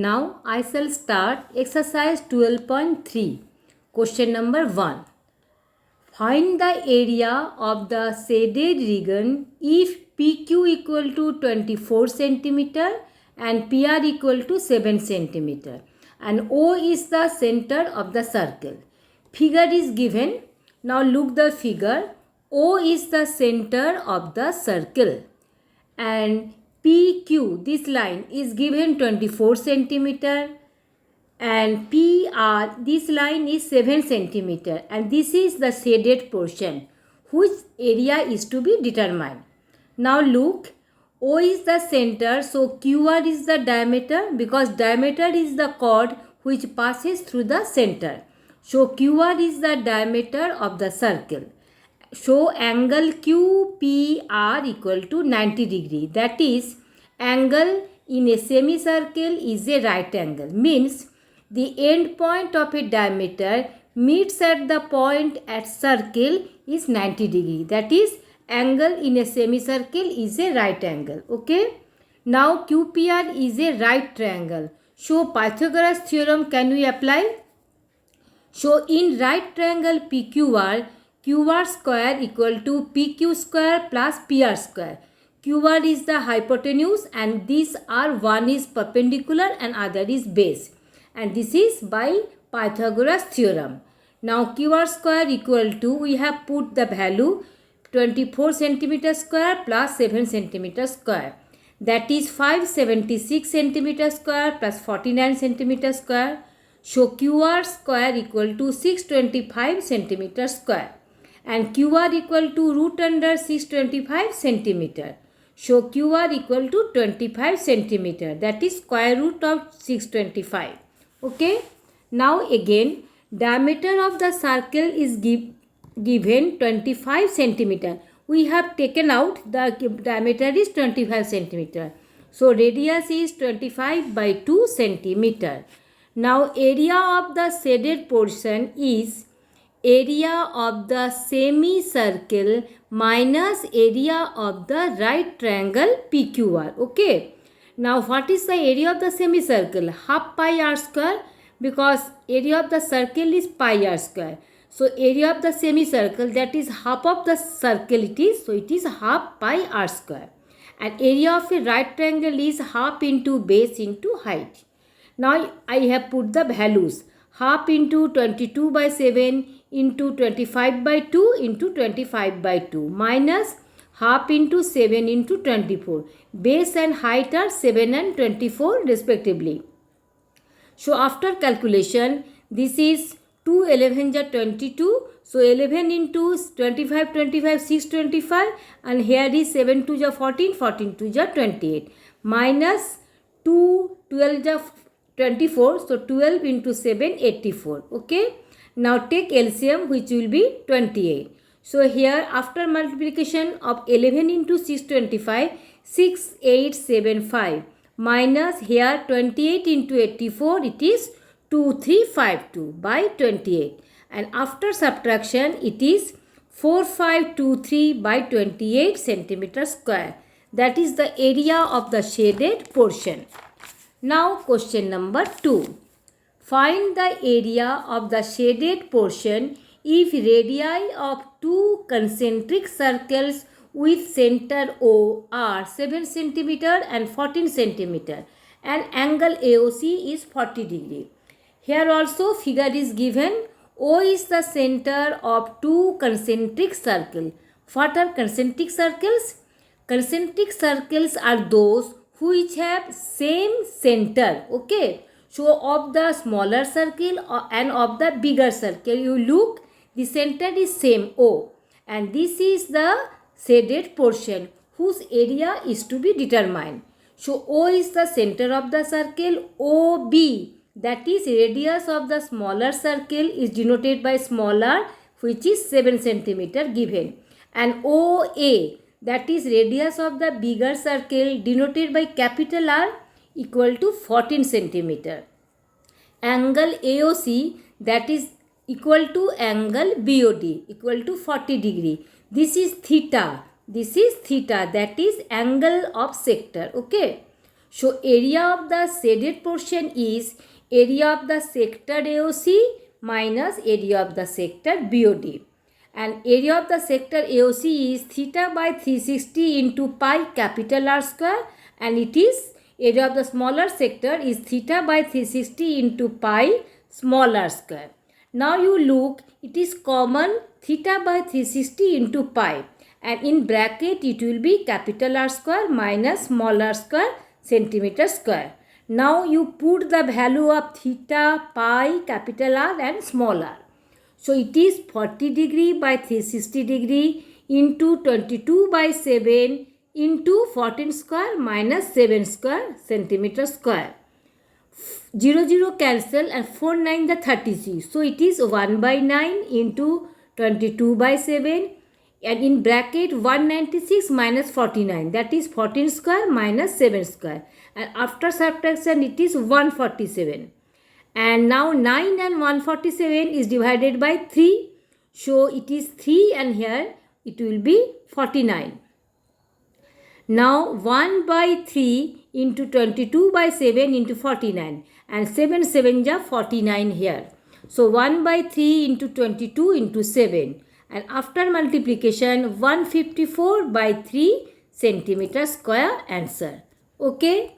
Now I shall start exercise 12.3. Question number 1. Find the area of the shaded region if PQ equal to 24 centimeter and PR equal to 7 centimeter and O is the center of the circle. Figure is given. Now look the figure. O is the center of the circle and PQ, this line is given 24 centimeter and PR, this line is 7 centimeter and this is the shaded portion which area is to be determined. Now look, O is the center, so QR is the diameter because diameter is the chord which passes through the center. So QR is the diameter of the circle. So angle QPR equal to 90 degree. That is, angle in a semicircle is a right angle. Means the end point of a diameter meets at the point at circle is 90 degree. That is, angle in a semicircle is a right angle. Okay. Now QPR is a right triangle. So Pythagoras theorem can we apply? So in right triangle PQR, QR square equal to PQ square plus PR square. QR is the hypotenuse and these are one is perpendicular and other is base. And this is by Pythagoras theorem. Now QR square equal to, we have put the value 24 centimeter square plus 7 centimeter square. That is 576 centimeter square plus 49 centimeter square. So QR square equal to 625 centimeter square and QR equal to root under 625 centimeter. So QR equal to 25 centimeter, that is square root of 625. Okay. Now again, diameter of the circle is given 25 centimeter. We have taken out the diameter is 25 centimeter. So radius is 25 by 2 centimeter. Now area of the shaded portion is area of the semicircle minus area of the right triangle PQR. Okay. Now what is the area of the semicircle? Half pi r square because area of the circle is pi r square. So area of the semicircle, that is half of the circle it is. So it is half pi r square. And area of a right triangle is half into base into height. Now I have put the values. Half into 22 by 7 into 25 by 2 into 25 by 2 minus half into 7 into 24. Base and height are 7 and 24 respectively. So after calculation, this is 2 11 are 22. So 11 into 25 25 625 and here is 7 2 are 14 14 2 are 28 minus 2 12 are 24. So 12 into 7 84. Okay. Now take LCM which will be 28. So here after multiplication of 11 into 625, 6875 minus here 28 into 84, it is 2352 by 28. And after subtraction it is 4523 by 28 centimeter square. That is the area of the shaded portion. Now question number 2. Find the area of the shaded portion if radii of two concentric circles with center O are 7 cm and 14 cm and angle AOC is 40 degree. Here also figure is given. O is the center of two concentric circles. What are concentric circles? Concentric circles are those which have same center. Okay. So of the smaller circle and of the bigger circle, you look, the center is same O and this is the shaded portion whose area is to be determined. So O is the center of the circle. OB, that is radius of the smaller circle, is denoted by small r which is 7 cm given, and OA, that is radius of the bigger circle, denoted by capital R, equal to 14 cm. Angle AOC, that is equal to angle BOD, equal to 40 degree. This is theta. This is theta, that is angle of sector. Okay. So area of the shaded portion is area of the sector AOC minus area of the sector BOD. And area of the sector AOC is theta by 360 into pi capital R square, and it is area of the smaller sector is theta by 360 into pi small r square. Now you look, it is common theta by 360 into pi, and in bracket it will be capital R square minus small r square centimeter square. Now you put the value of theta, pi, capital R and small r. So it is 40 degree by 360 degree into 22 by 7 into 14 square minus 7 square centimeter square. 0 0 cancel and 4 9 the 36. So it is 1 by 9 into 22 by 7, and in bracket 196 minus 49, that is 14 square minus 7 square, and after subtraction it is 147. And now 9 and 147 is divided by 3. So it is 3 and here it will be 49. Now 1 by 3 into 22 by 7 into 49, and 7 7 ja 49 here. So 1 by 3 into 22 into 7, and after multiplication 154 by 3 centimeter square answer. Okay.